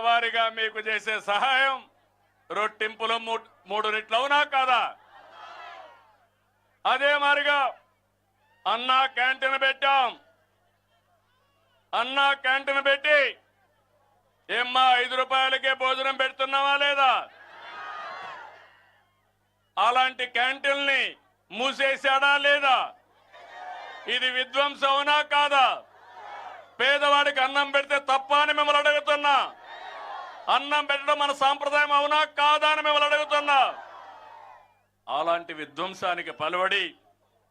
నెలవారీగా మీకు చేసే సహాయం రొట్టింపులు 3 రెట్లు అవునా కాదా? అదే మారిగా అన్నా క్యాంటీన్ పెట్టాం. అన్నా క్యాంటీన్ పెట్టి ఏమ్మా 5 రూపాయలకే భోజనం పెడుతున్నావా లేదా? అలాంటి క్యాంటీన్ని మూసేశాడా లేదా? ఇది విధ్వంసం అవునా కాదా? పేదవాడికి అన్నం పెడితే తప్ప అని మిమ్మల్ని అడుగుతున్నా. అన్నం పెట్టడం మన సాంప్రదాయం అవునా కాదా అని మిమ్మల్ని అడుగుతున్నా. అలాంటి విధ్వంసానికి పలువడి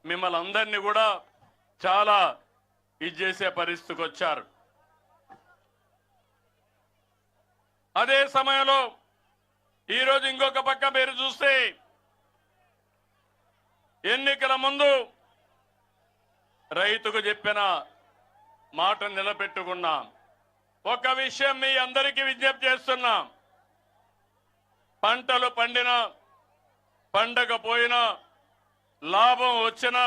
మిమ్మల్ని అందరినీ కూడా చాలా ఇది చేసే పరిస్థితికి వచ్చారు. అదే సమయంలో ఈరోజు ఇంకొక పక్క మీరు చూస్తే ఎన్నికల ముందు రైతుకు చెప్పిన మాట నిలబెట్టుకున్నాం. ఒక విషయం మీ అందరికీ విజ్ఞప్తి చేస్తున్నాం. పంటలు పండినా పండకపోయినా లాభం వచ్చినా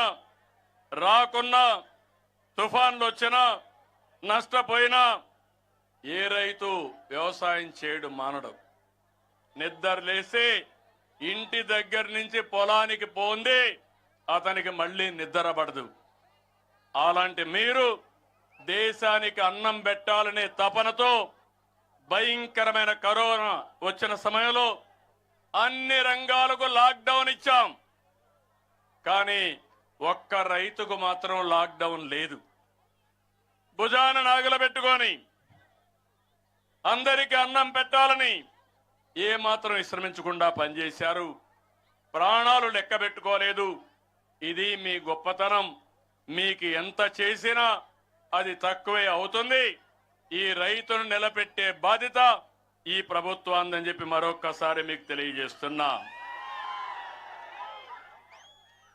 రాకున్నా తుఫాన్లు వచ్చినా నష్టపోయినా ఏ రైతు వ్యవసాయం చేయడం మానడు. నిద్ర లేసి ఇంటి దగ్గర నుంచి పొలానికి పోంది అతనికి మళ్ళీ నిద్ర పడదు. అలాంటి మీరు దేశానికి అన్నం పెట్టాలనే తపనతో భయంకరమైన కరోనా వచ్చిన సమయంలో అన్ని రంగాలకు లాక్డౌన్ ఇచ్చాం. కానీ ఒక్క రైతుకు మాత్రం లాక్డౌన్ లేదు. భుజాన నాగల పెట్టుకొని అందరికీ అన్నం పెట్టాలని ఏ మాత్రం విశ్రమించకుండా పనిచేశారు. ప్రాణాలు లెక్క పెట్టుకోలేదు. ఇది మీ గొప్పతనం. మీకు ఎంత చేసినా అది తక్కువే అవుతుంది. ఈ రైతును నిలబెట్టే బాధ్యత ఈ ప్రభుత్వాన్ని చెప్పి మరొక్కసారి మీకు తెలియజేస్తున్నా.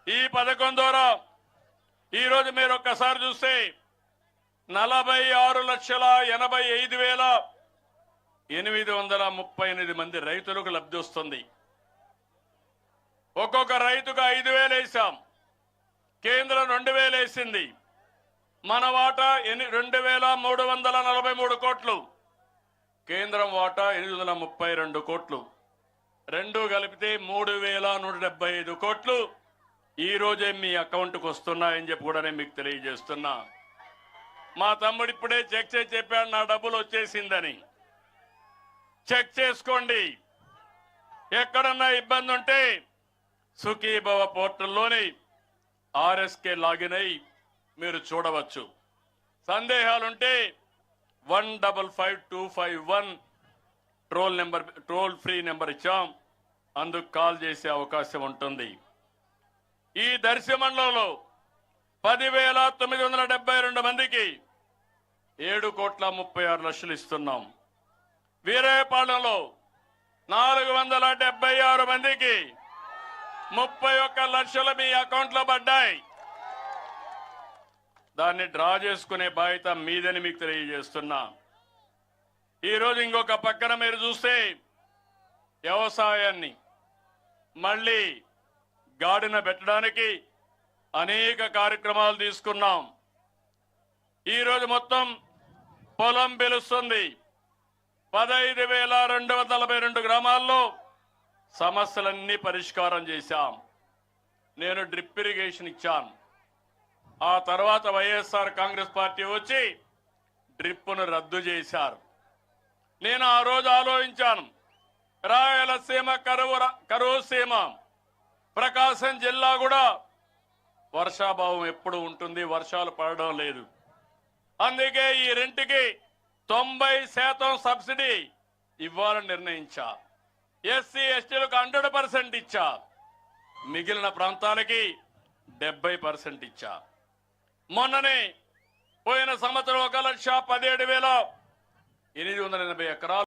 ఈ పథకం ద్వారా ఈరోజు మీరు ఒక్కసారి చూస్తే 46,85,838 మంది రైతులకు లబ్ధి వస్తుంది. ఒక్కొక్క రైతుకు 5,000 వేసాం. కేంద్రం 2,000 వేసింది. మన వాటా 2,343 కోట్లు, కేంద్రం వాటా 832 కోట్లు, రెండు కలిపితే 3,175 కోట్లు ఈ రోజే మీ అకౌంట్కి వస్తున్నాయని చెప్పి కూడా నేను మీకు తెలియజేస్తున్నా. మా తమ్ముడు ఇప్పుడే చెక్ చేసి చెప్పాడు నా డబ్బులు వచ్చేసిందని. చెక్ చేసుకోండి. ఎక్కడన్నా ఇబ్బంది ఉంటే సుఖీభవ పోర్టల్లోని RSK లాగిన్ అయి మీరు చూడవచ్చు. సందేహాలుంటే 155251 టోల్ ఫ్రీ నెంబర్ ఇచ్చాం. అందుకు కాల్ చేసే అవకాశం ఉంటుంది. ఈ దర్శి మండలంలో 10,972 మందికి 7,36,00,000 ఇస్తున్నాం. వీరాయపాలెంలో 476 మందికి 31 లక్షలు మీ అకౌంట్లో పడ్డాయి. దాన్ని డ్రా చేసుకునే బాధ్యత మీదని మీకు తెలియజేస్తున్నా. ఈరోజు ఇంకొక పక్కన మీరు చూస్తే వ్యవసాయాన్ని మళ్ళీ గాడిన పెట్టడానికి అనేక కార్యక్రమాలు తీసుకున్నాం. ఈరోజు మొత్తం పొలం పిలుస్తుంది. 15,242 గ్రామాల్లో సమస్యలన్నీ పరిష్కారం చేశాం. నేను డ్రిప్ ఇరిగేషన్ ఇచ్చాను. ఆ తర్వాత వైఎస్ఆర్ కాంగ్రెస్ పార్టీ వచ్చి డ్రిప్ను రద్దు చేశారు. నేను ఆ రోజు ఆలోచించాను, రాయలసీమ కరువు సీమ ప్రకాశం జిల్లా కూడా వర్షాభావం ఎప్పుడు ఉంటుంది, వర్షాలు పడడం లేదు. అందుకే ఈ రెంటికి 90% సబ్సిడీ ఇవ్వాలని నిర్ణయించా. ఎస్సీ ఎస్టీలకు 100% ఇచ్చా. మిగిలిన ప్రాంతాలకి 70% ఇచ్చా. మొన్ననే పోయిన సంవత్సరం 1,17,880 ఎకరాలు